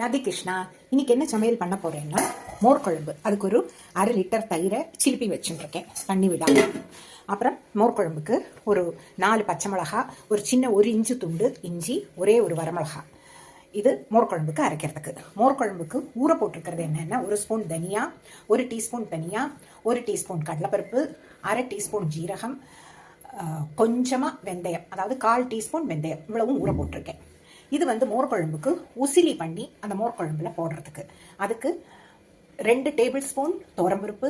ராதே கிருஷ்ணா. இன்னைக்கு என்ன சமையல் பண்ண போறேன்னா மோர் குழம்பு. அதுக்கு ஒரு 1/2 லிட்டர் தயிரை சிலுப்பி வச்சுருக்கேன் தண்ணி விடாம. அப்புறம் மோர் குழம்புக்கு ஒரு 4 பச்சை மிளகா, ஒரு சின்ன 1 இன்ச்சு துண்டு இஞ்சி, ஒரே ஒரு வரமிளகா. இது மோர் குழம்புக்கு அரைக்கிறதுக்கு. மோர் குழம்புக்கு ஊற போட்டிருக்கிறது என்னென்னா 1 ஸ்பூன் தனியா, 1 டீஸ்பூன் தனியா, 1 டீஸ்பூன் கடலைப்பருப்பு, 1/2 டீஸ்பூன் ஜீரகம், கொஞ்சமாக வெந்தயம், அதாவது 1/4 டீஸ்பூன் வெந்தயம், இவ்வளவும் ஊற போட்டிருக்கேன். இது வந்து மோர் குழம்புக்கு உசிலி பண்ணி அந்த மோர் குழம்புல போடுறதுக்கு. அதுக்கு 2 டேபிள் ஸ்பூன் துவரம்பருப்பு,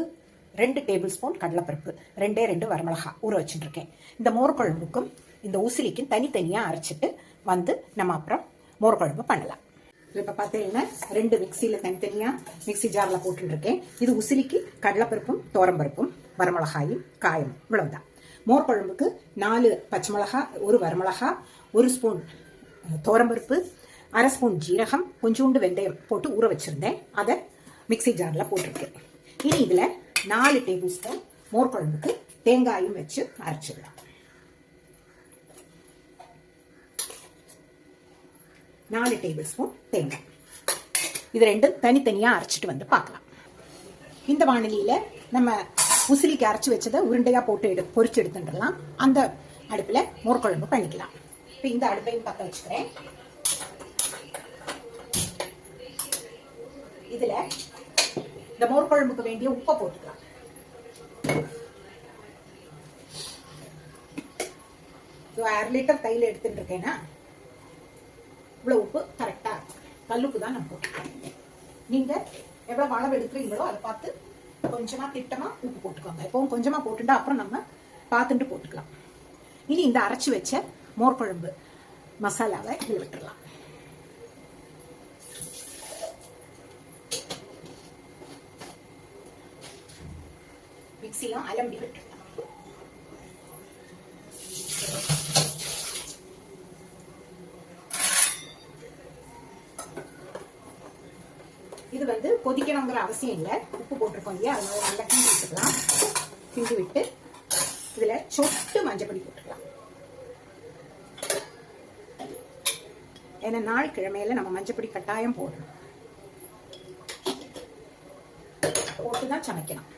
2 டேபிள் ஸ்பூன் கடலைப்பருப்பு, 2 வரமிளகா ஊற வச்சுட்டுருக்கேன். இந்த மோர் குழம்புக்கும் இந்த உசிலிக்கும் தனித்தனியாக அரைச்சிட்டு வந்து நம்ம அப்புறம் மோர் குழம்பு பண்ணலாம். இப்போ பார்த்தீங்கன்னா 2 மிக்சியில் தனித்தனியாக மிக்சி ஜாரில் போட்டுருக்கேன். இது உசிலிக்கு கடலைப்பருப்பும் துவரம்பருப்பும் வரமிளகாயும் காயும், இவ்வளவுதான். மோர் குழம்புக்கு 4 பச்சை மிளகா, 1 வரமிளகா, 1 ஸ்பூன் துவரம்பருப்பு, 1/2 ஸ்பூன் ஜீரகம், கொஞ்சோண்டு வெந்தயம் போட்டு ஊற வச்சுருந்தேன். அதை மிக்சி ஜாரில் போட்டிருக்கேன். இனி இதில் 4 டேபிள் ஸ்பூன் மோர் குழம்புக்கு தேங்காயும் வச்சு அரைச்சிடலாம். 4 டேபிள் ஸ்பூன் தேங்காய். இது ரெண்டும் தனித்தனியாக அரைச்சிட்டு வந்து பார்க்கலாம். இந்த வானிலையில் நம்ம உசிலிக்கு அரைச்சி வச்சதை உருண்டையாக போட்டு பொரிச்சு எடுத்துடலாம். அந்த அடுப்பில் மோர் குழம்பு பண்ணிக்கலாம். இப்போ இந்த அடுப்பையும் பற்ற வச்சுக்கிறேன். இதில் இந்த மோர் குழம்புக்கு வேண்டிய உப்பை போட்டுக்கலாம். இது 1/2 லிட்டர் தையில் எடுத்துட்டு இருக்கேன்னா இவ்வளோ உப்பு கரெக்டாக கல்லுப்பு தான் நான் போட்டுக்கிறேன். நீங்கள் எவ்வளோ அளவு எடுக்கிறீங்களோ அதை பார்த்து கொஞ்சமாக திட்டமாக உப்பு போட்டுக்கோங்க. எப்பவும் கொஞ்சமாக போட்டுட்டா அப்புறம் நம்ம பார்த்துட்டு போட்டுக்கலாம். இனி இந்த அரைச்சி வச்ச மோர் குழம்பு மசாலாவை இதில் விட்டுடலாம். மிக்சியும் அலம்பி விட்டுடலாம். இது வந்து கொதிக்கணுங்கிற அவசியம் இல்லை. உப்பு போட்டிருக்கோம் இல்லையா, அதனால நல்லா கிண்டி விட்டுக்கலாம். கிண்டி விட்டு இதுல சொட்டு மஞ்சப்பொடி போட்டுக்கலாம். ஏன்னா நாள் கிழமையில நம்ம மஞ்சப்பொடி கட்டாயம் போடணும். போட்டுதான் சமைக்கணும்.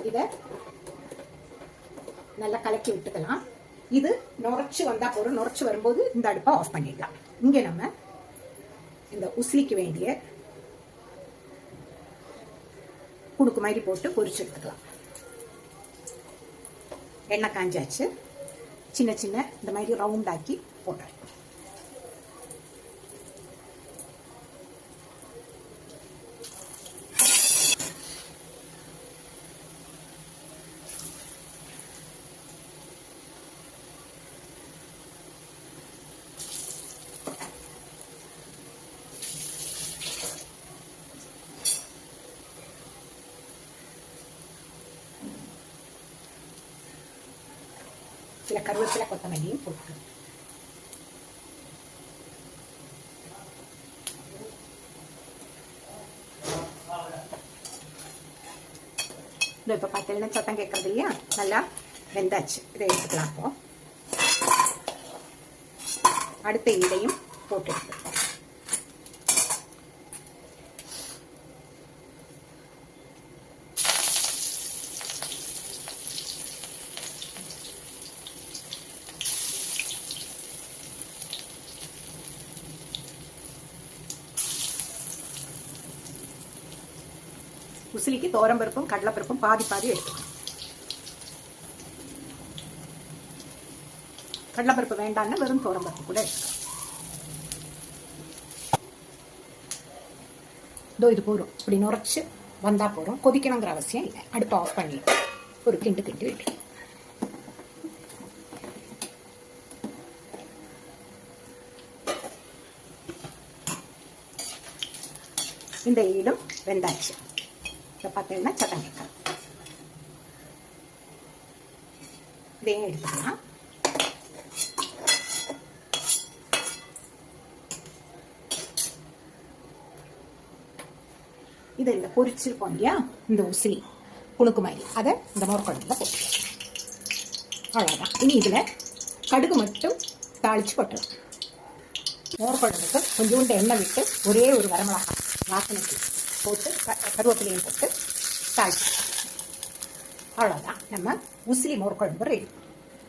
இத நல்லா கலக்கி விட்டுக்கலாம். இது நுரைச்சு வந்தா போதும். நுரைச்சு வரும்போது இந்த அடுப்பை ஆஃப் பண்ணிடலாம். இங்க நம்ம இந்த உசிலிக்கு வேண்டிய குடுக்கு மாதிரி போட்டு பொரிச்சு எடுத்துக்கலாம். எண்ணெய் காஞ்சாச்சு. சின்ன சின்ன இந்த மாதிரி ரவுண்ட் ஆக்கி போடுறேன். சில கருவேப்பிலை கொத்தமல்லியும் போட்டுக்கலாம். இப்போ பார்த்தீங்கன்னா சத்தம் கேட்கறது இல்லையா, நல்லா வெந்தாச்சு. இதை எடுத்துக்கலாம். அப்போ அடுத்த இதையும் போட்டு எடுத்துக்கலாம். உசிலிக்கு துவரம்பருப்பும் கடலைப்பருப்பும் பாதி பாதி எடுத்துக்கணும். கடலைப்பருப்பு வேண்டாம்னா வெறும் துவரம்பருப்பு கூட எடுத்துக்கலாம். இதோ இது போதும். இப்படி நுரைச்சு வந்தா போதும். கொதிக்கணுங்கிற அவசியம் இல்லை. அடுப்பை ஆஃப் பண்ணி ஒரு கிண்டு கிண்டி விட்டு இந்த ஈடும் வெந்தாச்சு. பார்த்தீங்கன்னா சட்டம் கேட்கலாம். இதையும் எடுத்துக்கலாம். இதை இந்த பொரிச்சிருப்போம் இல்லையா, இந்த உசிலி புணுக்கு மாதிரி, அதை இந்த மோர் குழம்புல போட்டுக்கலாம். அவ்வளோதான். இனி இதில் கடுகு மட்டும் தாளித்து கொட்டலாம். மோர் குழம்புக்கு கொஞ்சோண்டு எண்ணெய் விட்டு ஒரே ஒரு வரமிளகாய் வாசனைக்கு போட்டு கருவேப்பிலையும் போட்டு தாளிச்சு, அவ்வளோதான் நம்ம உசிலி மோர் குழம்பு ரெடி.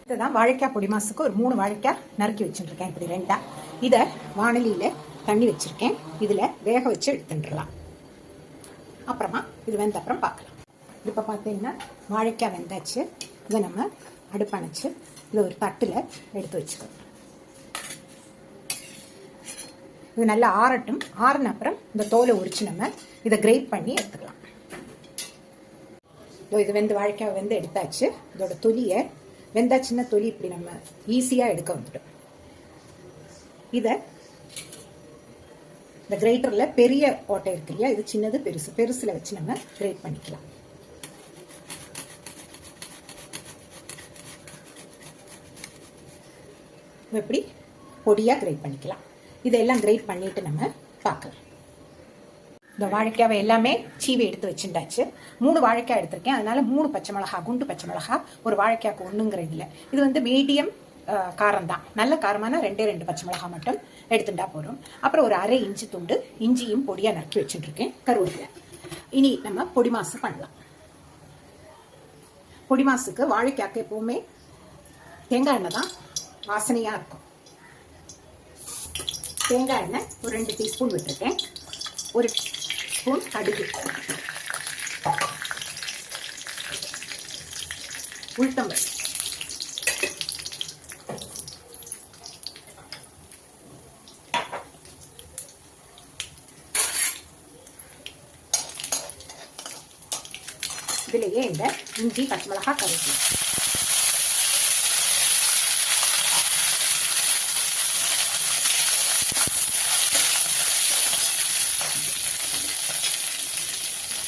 இதுதான் வாழைக்காய் பொடி மாசுக்கு ஒரு 3 வாழைக்காய் நறுக்கி வச்சுருக்கேன், இப்படி 2. இதை வானலியில் தண்ணி வச்சுருக்கேன், இதில் வேக வச்சு எடுத்துட்டுலாம். அப்புறமா இது வெந்த அப்புறம் பார்க்கலாம். இப்போ பார்த்தீங்கன்னா வாழைக்காய் வெந்தாச்சு. இதை நம்ம அடுப்பணைச்சு இதை ஒரு தட்டில் எடுத்து வச்சுக்கணும். இது நல்லா ஆறட்டும். ஆறின அப்புறம் இந்த தோலை உரிச்சு நம்ம இதை கிரைண்ட் பண்ணி எடுத்துக்கலாம். இது வாழைக்காய் வெந்து எடுத்தாச்சு. இதோட தொலியை வெந்தாச்சுன்னா தொலி இப்படி நம்ம ஈஸியாக எடுக்க வந்துட்டோம். இதை இந்த கிரைண்டரில் பெரிய ஓட்டை இருக்கு இல்லையா, இது சின்னது பெருசில் வச்சு நம்ம கிரைண்ட் பண்ணிக்கலாம். எப்படி பொடியாக கிரைண்ட் பண்ணிக்கலாம். இதெல்லாம் கிரைண்ட் பண்ணிட்டு நம்ம பார்க்கலாம். இந்த வாழைக்காவை எல்லாமே சீவி எடுத்து வச்சுட்டாச்சு. 3 வாழைக்காய் எடுத்திருக்கேன், அதனால 3 பச்சை மிளகா, குண்டு பச்சை மிளகா ஒரு வாழைக்காய்க்கு 1ங்கிற இல்லை. இது வந்து மீடியம் காரம் தான். நல்ல காரமான 2 பச்சை மிளகா மட்டும் எடுத்துட்டா போதும். அப்புறம் ஒரு அரை இஞ்சி துண்டு இஞ்சியும் பொடியாக நறுக்கி வச்சுட்டு இருக்கேன், கருவேப்பிலை. இனி நம்ம பொடி மாசு பண்ணலாம். பொடி மாசுக்கு வாழைக்காய்க்கு எப்பவுமே தேங்காய் எண்ணெய் தான் வாசனையாக இருக்கும். தேங்காய் எண்ணெய் ஒரு 2 டீஸ்பூன் விட்டுருக்கேன். 1 ஸ்பூன் கடுகு, உளுத்தம்பருப்பு, இதுலேயே இந்த இஞ்சி பச்சை மிளகாய் கருவேப்பிலை.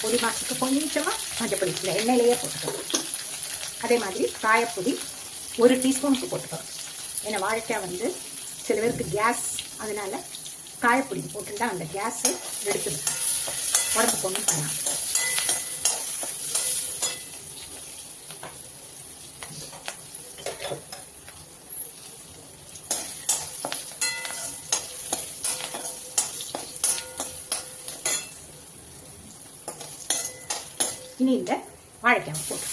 பொடி மாசுக்கு கொஞ்சமாக மஞ்சப்பொடி இல்லை எண்ணெயிலேயே போட்டுக்கணும். அதே மாதிரி காயப்பொடி 1 டீஸ்பூனுக்கு போட்டுக்கணும். ஏன்னா வாழைக்காய் வந்து சில பேருக்கு கேஸ், அதனால காயப்பொடி போட்டுட்டா அந்த கேஸை எடுத்துடும், உடம்புக்கு ஒன்றும் பண்ணலாம். இனி இந்த வாழைக்காய் போட்டு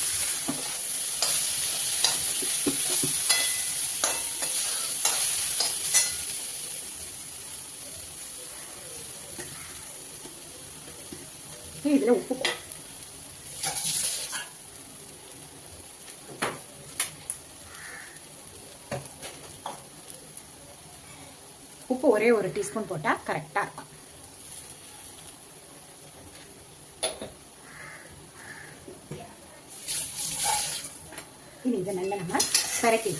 இதில் உப்பு ஒரே 1 டீஸ்பூன் போட்டால் கரெக்டாக இருக்கும். இனி இதை நல்லா நம்ம கரைக்கி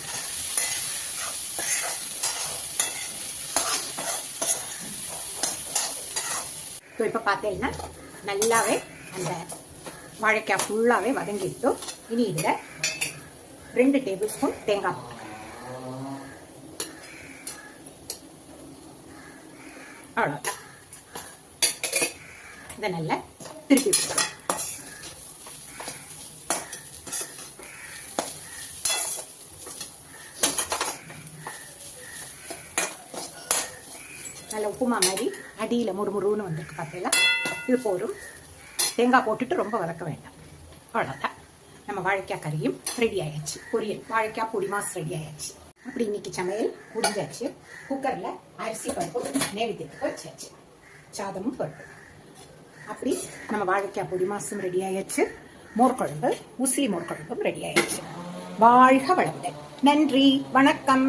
இப்போ பார்த்தீங்கன்னா நல்லாவே அந்த வாழைக்காய் ஃபுல்லாகவே வதங்கிட்டு, இனி இதில் 2 டேபிள் ஸ்பூன் தேங்காய் போட்டு அவ்வளோதான். இதை நல்லா திருப்பி விட்டுக்கலாம். நல்ல உப்புமா மாதிரி அடியில் முறுமுறுன்னு வந்திருக்கு பார்த்தீங்களா. இது போதும். தேங்காய் போட்டுட்டு ரொம்ப வதக்க வேண்டாம். அவ்வளோதான், நம்ம வாழைக்காய் கறியும் ரெடி ஆயாச்சு. பொரியல் வாழைக்காய் பொடி மாசு ரெடி ஆயாச்சு. அப்படி இன்னைக்கு சமையல் முடிஞ்சாச்சு. குக்கரில் அரிசி பருப்பு நைவேத்தியத்துக்கு வச்சாச்சு, சாதமும் பருப்பு. அப்படி நம்ம வாழைக்காய் பொடி மாசும் ரெடி ஆயாச்சு. மோர் குழம்பு, உசிலி மோர் குழம்பும் ரெடி ஆயாச்சு. வாழ்க வளமுடன். நன்றி, வணக்கம்.